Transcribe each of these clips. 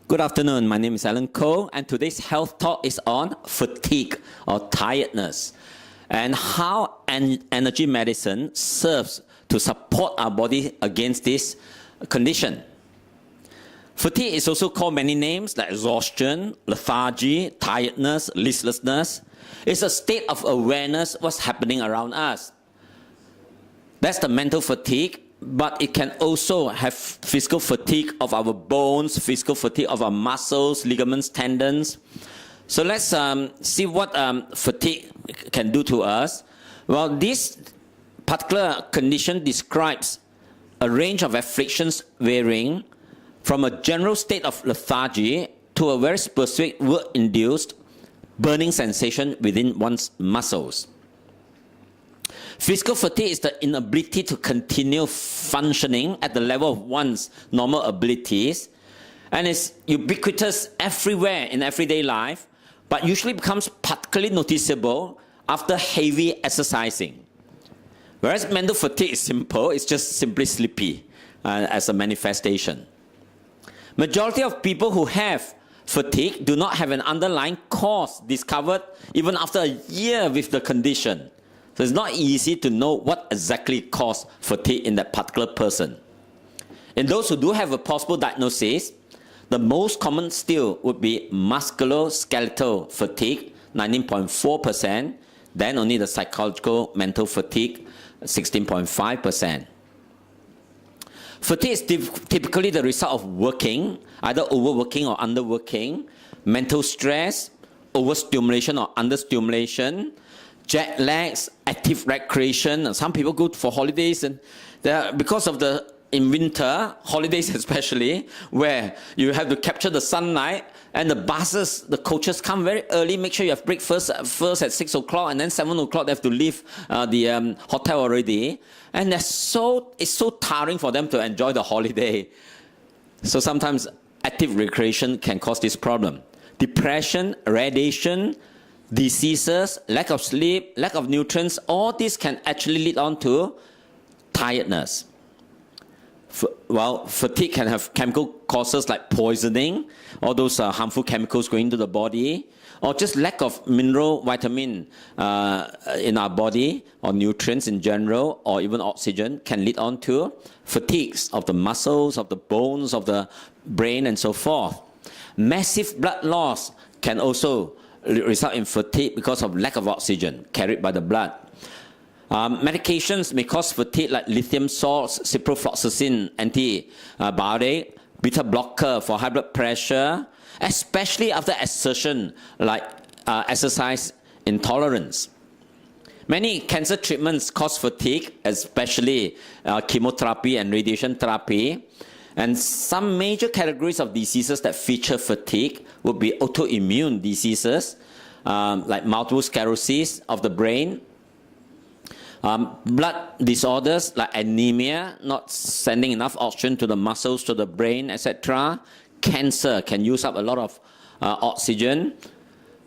Good afternoon, my name is Alan Koh, and today's health talk is on fatigue or tiredness and how energy medicine serves to support our body against this condition. Fatigue is also called many names like exhaustion, lethargy, tiredness, listlessness. It's a state of awareness of what's happening around us. That's the mental fatigue. But it can also have physical fatigue of our bones, physical fatigue of our muscles, ligaments, tendons. So let's see what fatigue can do to us. Well, this particular condition describes a range of afflictions varying from a general state of lethargy to a very specific work-induced burning sensation within one's muscles. Physical fatigue is the inability to continue functioning at the level of one's normal abilities, and is ubiquitous everywhere in everyday life, but usually becomes particularly noticeable after heavy exercising. Whereas mental fatigue is simple, it's just simply sleepy as a manifestation. Majority of people who have fatigue do not have an underlying cause discovered even after a year with the condition. So it's not easy to know what exactly caused fatigue in that particular person. In those who do have a possible diagnosis, the most common still would be musculoskeletal fatigue, 19.4%, then only the psychological mental fatigue, 16.5%. Fatigue is typically the result of working, either overworking or underworking, mental stress, overstimulation or understimulation, jet lags, active recreation. Some people go for holidays, and because of in winter, holidays especially, where you have to capture the sunlight, and the buses, the coaches come very early, make sure you have breakfast first at 6 o'clock, and then 7 o'clock they have to leave the hotel already. And it's so tiring for them to enjoy the holiday. So sometimes active recreation can cause this problem. Depression, radiation, diseases, lack of sleep, lack of nutrients, all this can actually lead on to tiredness. Well, fatigue can have chemical causes like poisoning, all those harmful chemicals going into the body, or just lack of mineral, vitamin in our body, or nutrients in general, or even oxygen can lead on to fatigues of the muscles, of the bones, of the brain, and so forth. Massive blood loss can also result in fatigue because of lack of oxygen carried by the blood. Medications may cause fatigue like lithium salts, ciprofloxacin, antibiotic, beta blocker for high blood pressure, especially after exertion like exercise intolerance. Many cancer treatments cause fatigue, especially chemotherapy and radiation therapy. And some major categories of diseases that feature fatigue would be autoimmune diseases, like multiple sclerosis of the brain, blood disorders like anemia, not sending enough oxygen to the muscles, to the brain, etc. Cancer can use up a lot of oxygen.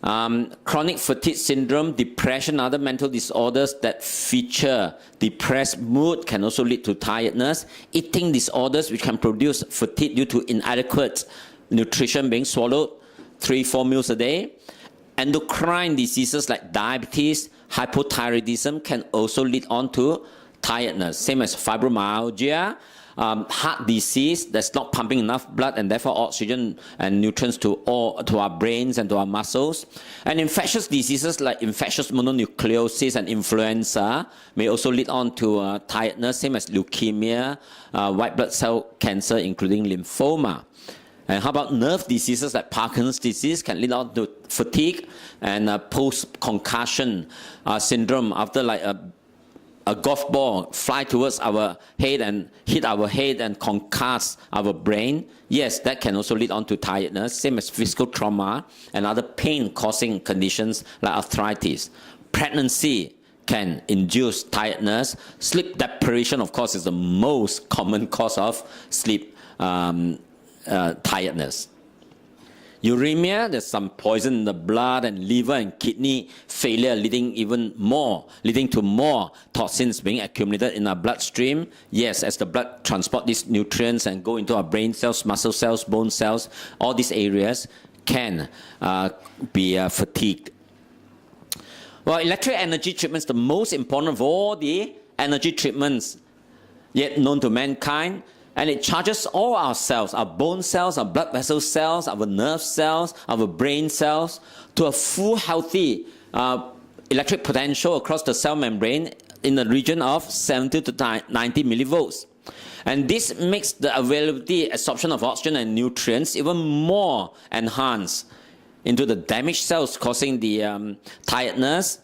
Chronic fatigue syndrome, depression, other mental disorders that feature depressed mood can also lead to tiredness. Eating disorders which can produce fatigue due to inadequate nutrition being swallowed 3-4 meals a day. Endocrine diseases like diabetes, hypothyroidism can also lead on to tiredness, same as fibromyalgia, heart disease that's not pumping enough blood and therefore oxygen and nutrients to our brains and to our muscles. And infectious diseases like infectious mononucleosis and influenza may also lead on to tiredness, same as leukemia, white blood cell cancer, including lymphoma. And how about nerve diseases like Parkinson's disease can lead on to fatigue and post-concussion syndrome after like a golf ball fly towards our head and hit our head and concuss our brain. Yes, that can also lead on to tiredness, same as physical trauma and other pain-causing conditions like arthritis. Pregnancy can induce tiredness. Sleep deprivation, of course, is the most common cause of sleep tiredness. uremia, there's some poison in the blood, and liver and kidney failure leading to more toxins being accumulated in our bloodstream. Yes, as the blood transport these nutrients and go into our brain cells, muscle cells, bone cells, all these areas can be fatigued. Well, electric energy treatments, the most important of all the energy treatments yet known to mankind, and it charges all our cells, our bone cells, our blood vessel cells, our nerve cells, our brain cells, to a full healthy electric potential across the cell membrane in the region of 70 to 90 millivolts. And this makes the availability, absorption of oxygen and nutrients even more enhanced into the damaged cells, causing the tiredness,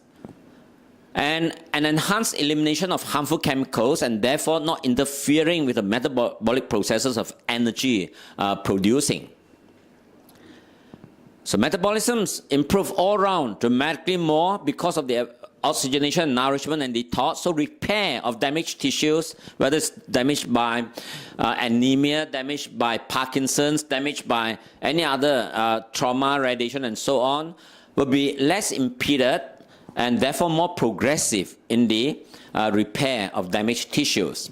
and an enhanced elimination of harmful chemicals, and therefore not interfering with the metabolic processes of energy producing. So metabolisms improve all around dramatically more because of the oxygenation, nourishment, and detox. So repair of damaged tissues, whether it's damaged by anemia, damaged by Parkinson's, damaged by any other trauma, radiation, and so on, will be less impeded and therefore more progressive in the repair of damaged tissues.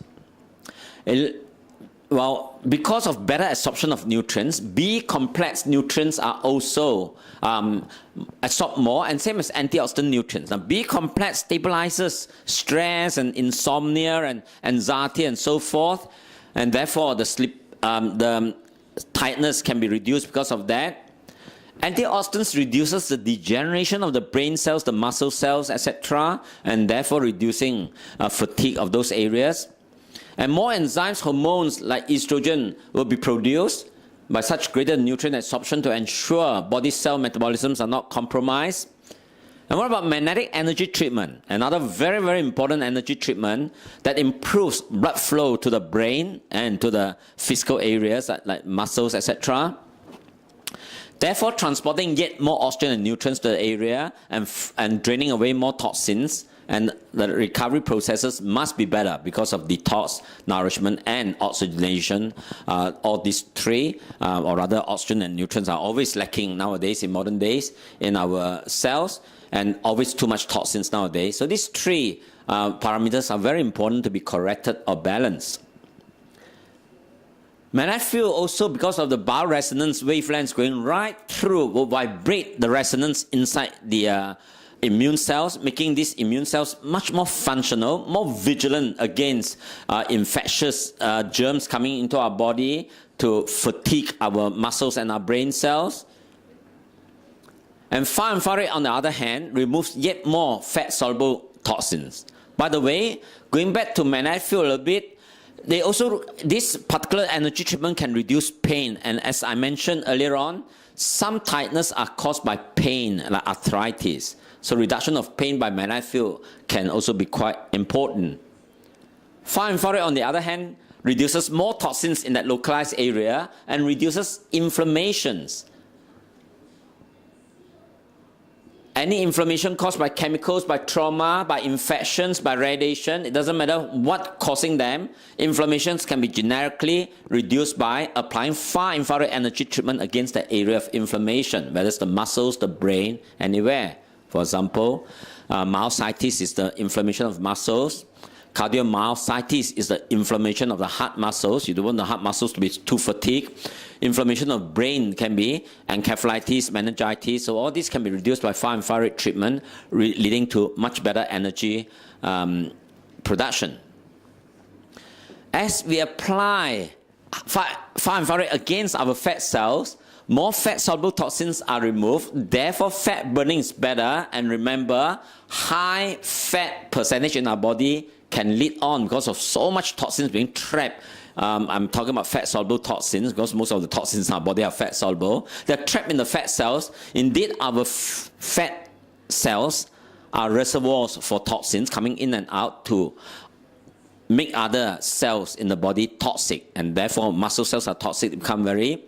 Well, because of better absorption of nutrients, B-complex nutrients are also absorbed more, and same as antioxidant nutrients. Now, B-complex stabilizes stress and insomnia and anxiety and so forth, and therefore the tiredness can be reduced because of that. Antioxidants reduces the degeneration of the brain cells, the muscle cells, etc., and therefore reducing fatigue of those areas. And more enzymes, hormones like estrogen will be produced by such greater nutrient absorption to ensure body cell metabolisms are not compromised. And what about magnetic energy treatment? Another very, very important energy treatment that improves blood flow to the brain and to the physical areas like muscles, etc., therefore transporting yet more oxygen and nutrients to the area and draining away more toxins, and the recovery processes must be better because of detox, nourishment, and oxygenation. All these three, or rather oxygen and nutrients, are always lacking nowadays in modern days in our cells, and always too much toxins nowadays. So these three parameters are very important to be corrected or balanced. Magnetic field also, because of the bioresonance wavelengths going right through, will vibrate the resonance inside the immune cells, making these immune cells much more functional, more vigilant against infectious germs coming into our body to fatigue our muscles and our brain cells. And far infrared, on the other hand, removes yet more fat-soluble toxins. By the way, going back to magnetic field a little bit, this particular energy treatment can reduce pain, and as I mentioned earlier on, some tiredness are caused by pain, like arthritis. So reduction of pain by magnetic field can also be quite important. Far infrared, on the other hand, reduces more toxins in that localized area and reduces inflammations. Any inflammation caused by chemicals, by trauma, by infections, by radiation, it doesn't matter what causing them, inflammations can be generically reduced by applying far infrared energy treatment against the area of inflammation, whether it's the muscles, the brain, anywhere. For example, myositis is the inflammation of muscles. Cardiomyositis is the inflammation of the heart muscles. You don't want the heart muscles to be too fatigued. Inflammation of brain can be encephalitis, meningitis. So all these can be reduced by far infrared treatment, leading to much better energy production. As we apply far infrared against our fat cells, more fat-soluble toxins are removed, therefore fat burning is better. And remember, high fat percentage in our body can lead on because of so much toxins being trapped. I'm talking about fat-soluble toxins because most of the toxins in our body are fat-soluble. They're trapped in the fat cells. Indeed, our fat cells are reservoirs for toxins coming in and out to make other cells in the body toxic, and therefore muscle cells are toxic, they become very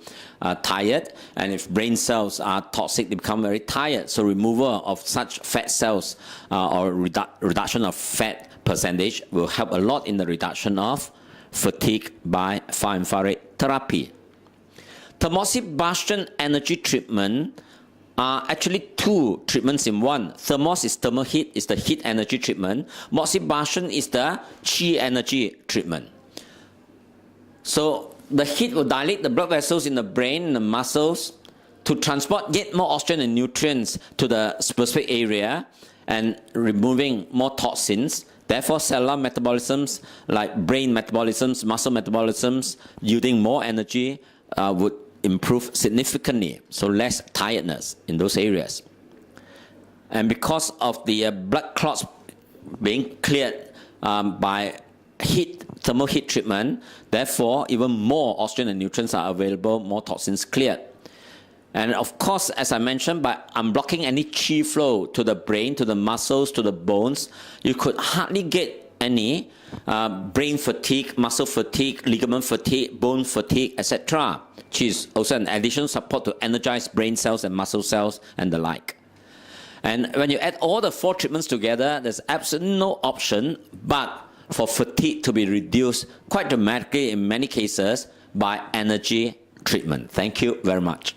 tired, and if brain cells are toxic, they become very tired. So removal of such fat cells or reduction of fat percentage will help a lot in the reduction of fatigue by far infrared therapy. Thermoxibustion energy treatment are actually two treatments in one. Thermos is thermal heat, is the heat energy treatment. Moxibustion is the chi energy treatment. So the heat will dilate the blood vessels in the brain and the muscles to transport yet more oxygen and nutrients to the specific area and removing more toxins. Therefore, cellular metabolisms like brain metabolisms, muscle metabolisms, yielding more energy would improve significantly, so less tiredness in those areas. And because of the blood clots being cleared by thermal heat treatment, therefore even more oxygen and nutrients are available, more toxins cleared. And of course, as I mentioned, by unblocking any qi flow to the brain, to the muscles, to the bones, you could hardly get any brain fatigue, muscle fatigue, ligament fatigue, bone fatigue, etc., which is also an additional support to energize brain cells and muscle cells and the like. And when you add all the four treatments together, there's absolutely no option but for fatigue to be reduced quite dramatically in many cases by energy treatment. Thank you very much.